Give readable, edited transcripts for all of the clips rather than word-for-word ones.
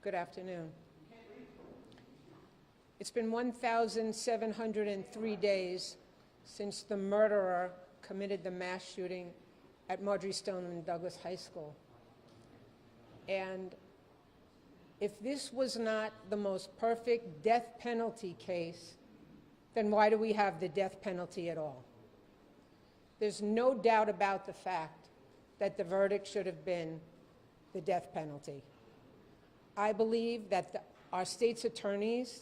Good afternoon. It's been 1,703 days since the murderer committed the mass shooting at Marjorie Stoneman Douglas High School. And if this was not the most perfect death penalty case, then why do we have the death penalty at all? There's no doubt about the fact that the verdict should have been the death penalty. I believe that our state's attorneys,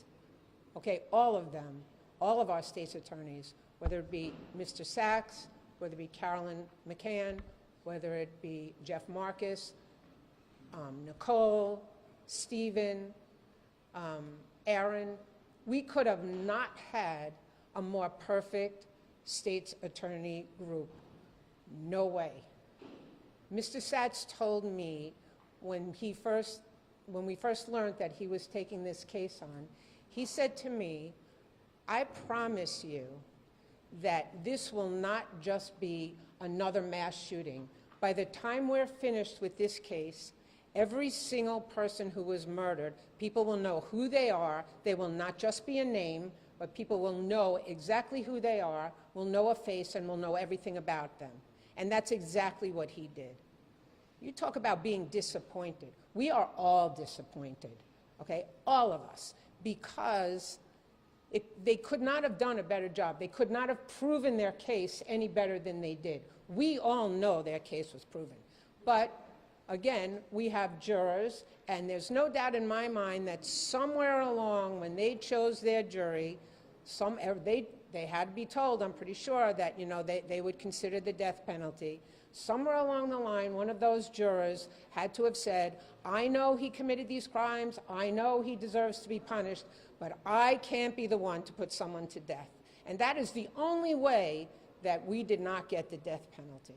okay, all of them, all of our state's attorneys, whether it be Mr. Sachs, whether it be Carolyn McCann, whether it be Jeff Marcus, Nicole, Stephen, Aaron, we could have not had a more perfect state's attorney group. No way. Mr. Sachs told me when we first learned that he was taking this case on, he said to me, I promise you that this will not just be another mass shooting. By the time we're finished with this case, every single person who was murdered, people will know who they are. They will not just be a name, but people will know exactly who they are, will know a face, and will know everything about them. And that's exactly what he did. You talk about being disappointed. We are all disappointed, okay, all of us, because they could not have done a better job. They could not have proven their case any better than they did. We all know their case was proven. But again, we have jurors, and there's no doubt in my mind that somewhere along when they chose their jury, they had to be told, I'm pretty sure, that they would consider the death penalty. Somewhere along the line, one of those jurors had to have said, I know he committed these crimes, I know he deserves to be punished, but I can't be the one to put someone to death. And that is the only way that we did not get the death penalty.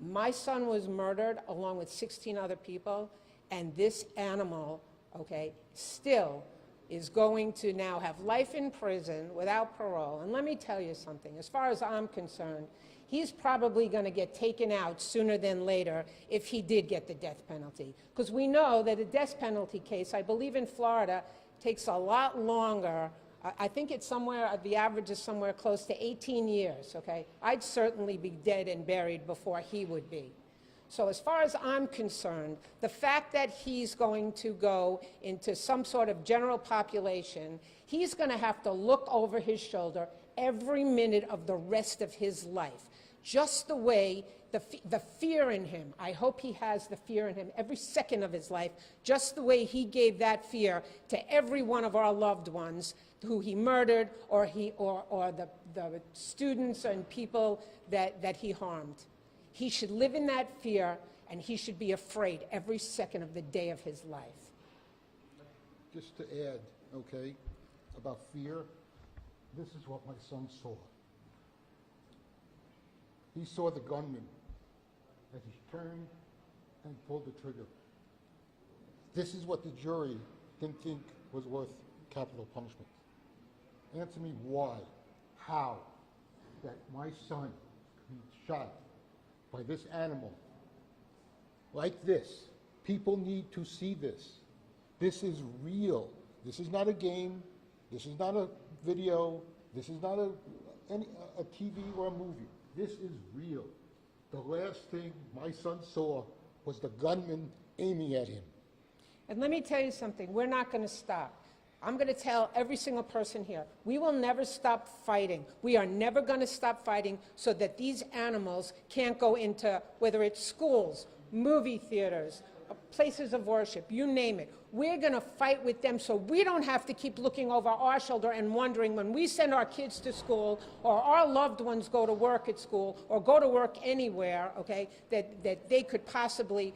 My son was murdered along with 16 other people, and this animal, okay, still is going to now have life in prison without parole. And let me tell you something, as far as I'm concerned, he's probably going to get taken out sooner than later if he did get the death penalty. Because we know that a death penalty case, I believe in Florida, takes a lot longer. I think it's somewhere, the average is somewhere close to 18 years, okay? I'd certainly be dead and buried before he would be. So as far as I'm concerned, the fact that he's going to go into some sort of general population, he's going to have to look over his shoulder every minute of the rest of his life. Just the way the fear in him, I hope he has the fear in him every second of his life, just the way he gave that fear to every one of our loved ones who he murdered, or the students and people that he harmed. He should live in that fear, and he should be afraid every second of the day of his life. Just to add, okay, about fear, this is what my son saw. He saw the gunman as he turned and pulled the trigger. This is what the jury didn't think was worth capital punishment. Answer me why, how, that my son be shot by this animal like this. People need to see this. This is real. This is not a game. This is not a video. This is not a TV or a movie. This is real. The last thing my son saw was the gunman aiming at him. And let me tell you something, we're not going to stop. I'm going to tell every single person here, we will never stop fighting. We are never going to stop fighting so that these animals can't go into, whether it's schools, movie theaters, places of worship, you name it. We're going to fight with them so we don't have to keep looking over our shoulder and wondering when we send our kids to school or our loved ones go to work at school or go to work anywhere, okay, that we could possibly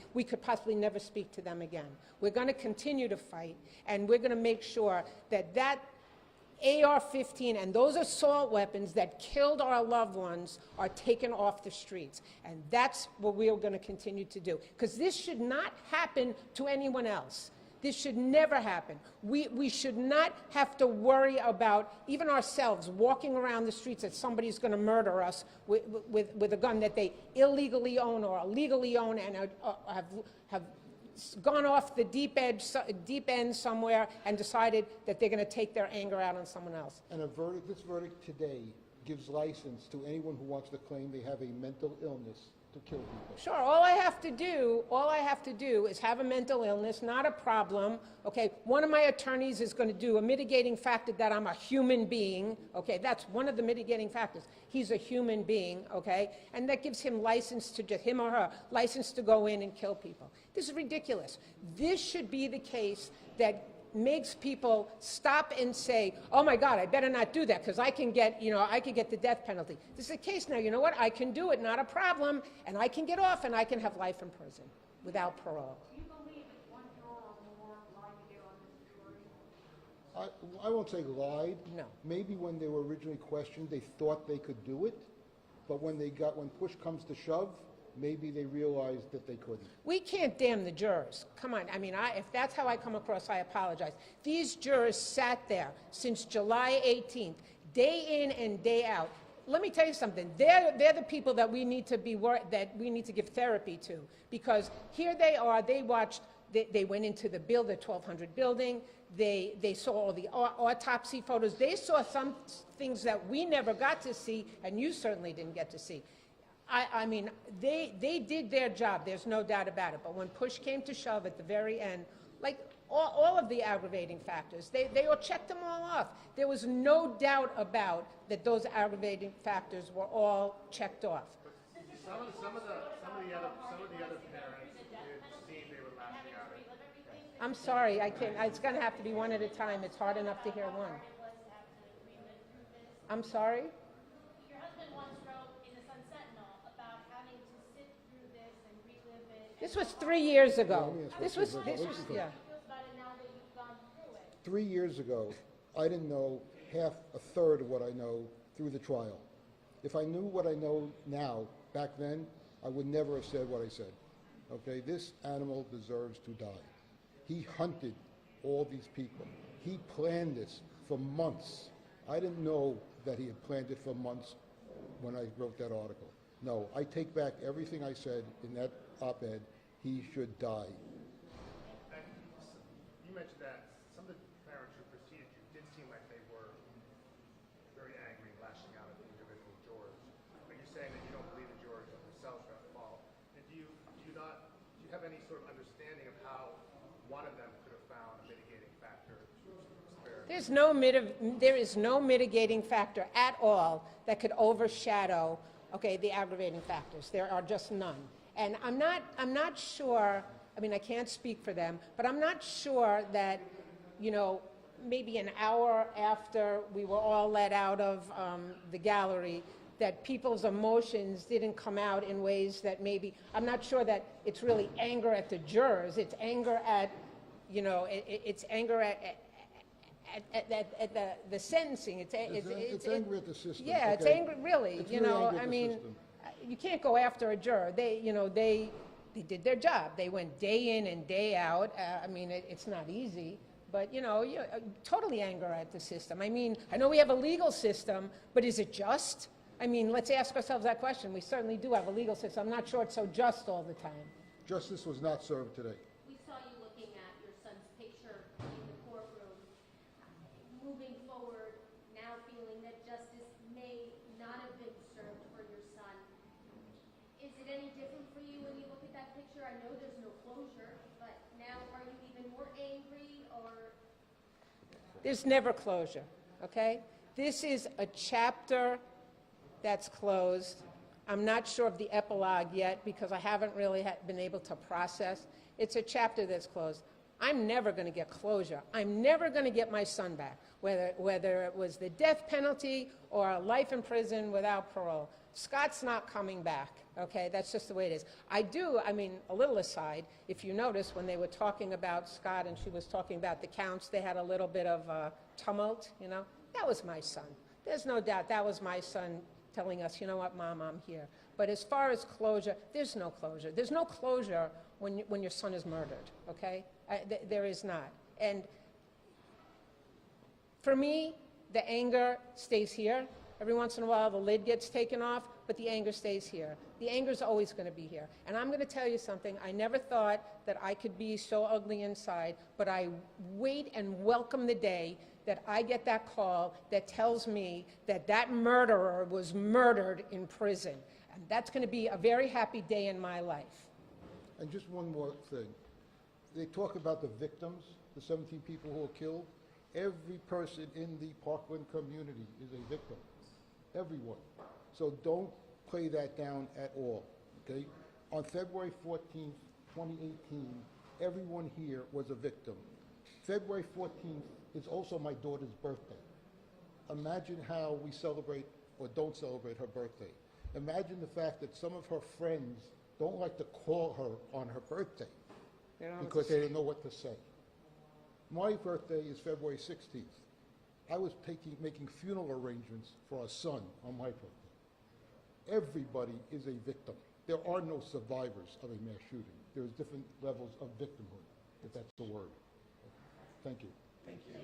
never speak to them again. We're going to continue to fight, and we're going to make sure that that AR-15 and those assault weapons that killed our loved ones are taken off the streets. And that's what we are going to continue to do. Because this should not happen to anyone else. This should never happen. We should not have to worry about, even ourselves, walking around the streets that somebody's going to murder us with a gun that they illegally own or illegally own and have gone off the deep end somewhere and decided that they're going to take their anger out on someone else. And this verdict today gives license to anyone who wants to claim they have a mental illness to kill people. Sure, all I have to do is have a mental illness, not a problem, okay? One of my attorneys is going to do a mitigating factor that I'm a human being, okay? That's one of the mitigating factors. He's a human being, okay? And that gives him license to, him or her, license to go in and kill people. This is ridiculous. This should be the case that makes people stop and say, oh my God, I better not do that because I can get, I can get the death penalty. This is the case now, you know what, I can do it, not a problem, and I can get off and I can have life in prison without parole. Do you believe that one juror or more lied to get on this jury? I won't say lied. No. Maybe when they were originally questioned, they thought they could do it, but when push comes to shove, maybe they realized that they couldn't. We can't damn the jurors. Come on, I mean, if that's how I come across, I apologize. These jurors sat there since July 18th, day in and day out. Let me tell you something. They're the people that we need to give therapy to, because here they are. They watched. They went into the 1200 building. They saw all the autopsy photos. They saw some things that we never got to see, and you certainly didn't get to see. I mean, they did their job, there's no doubt about it. But when push came to shove at the very end, like all of the aggravating factors, they all checked them all off. There was no doubt about that those aggravating factors were all checked off. Some of the other parents did seem they were lashing out at. I'm sorry, I can't, it's gonna have to be one at a time. It's hard enough to hear one. I'm sorry? Your husband once wrote in the Sun Sentinel about having to sit through this and relive it. This was 3 years ago. Yeah, This was, yeah. How do you feel about it now that you've gone through it? 3 years ago, I didn't know a third of what I know through the trial. If I knew what I know now, back then, I would never have said what I said. Okay, this animal deserves to die. He hunted all these people. He planned this for months. I didn't know that he had planned it for months when I wrote that article. No, I take back everything I said in that op-ed. He should die. You mentioned that some of the parents who preceded you did seem like they were very angry, lashing out at the individual jurors. But you're saying that you don't believe the jurors themselves got involved. And do you have any sort of understanding of how one of them could have found a mitigating factor to spare? there is no mitigating factor at all that could overshadow, okay, the aggravating factors. There are just none. And I'm not sure, I mean, I can't speak for them, but I'm not sure that, maybe an hour after we were all let out of the gallery, that people's emotions didn't come out in ways that maybe, I'm not sure that it's really anger at the jurors. It's anger at, it's anger at the sentencing. It's angry at the system. Yeah, it's okay? angry, really. It's really angry at I the mean, system. you can't go after a juror. They did their job. They went day in and day out. I mean, it's not easy, but totally anger at the system. I mean, I know we have a legal system, but is it just? I mean, let's ask ourselves that question. We certainly do have a legal system. I'm not sure it's so just all the time. Justice was not served today. We saw you looking at your son's picture in the courtroom. Moving forward, now feeling that justice may not have been served for your son. Is it any different for you when you look at that picture? I know there's no closure, but now are you even more angry or? There's never closure, okay? This is a chapter that's closed. I'm not sure of the epilogue yet because I haven't really been able to process. It's a chapter that's closed. I'm never going to get closure. I'm never going to get my son back, whether it was the death penalty or a life in prison without parole. Scott's not coming back, okay? That's just the way it is. I mean, a little aside, if you notice when they were talking about Scott and she was talking about the counts, they had a little bit of tumult, That was my son. There's no doubt that was my son telling us, you know what, Mom, I'm here. But as far as closure, there's no closure. There's no closure when your son is murdered, okay? There is not. And for me, the anger stays here. Every once in a while, the lid gets taken off, but the anger stays here. The anger is always going to be here. And I'm going to tell you something. I never thought that I could be so ugly inside, but I wait and welcome the day that I get that call that tells me that that murderer was murdered in prison. And that's going to be a very happy day in my life. And just one more thing. They talk about the victims, the 17 people who were killed. Every person in the Parkland community is a victim. Everyone. So don't play that down at all, okay? On February 14th, 2018, everyone here was a victim. February 14th is also my daughter's birthday. Imagine how we celebrate or don't celebrate her birthday. Imagine the fact that some of her friends don't like to call her on her birthday because they don't know what to say. My birthday is February 16th. I was making funeral arrangements for our son on my birthday. Everybody is a victim. There are no survivors of a mass shooting. There's different levels of victimhood, if that's the word. Thank you. Thank you.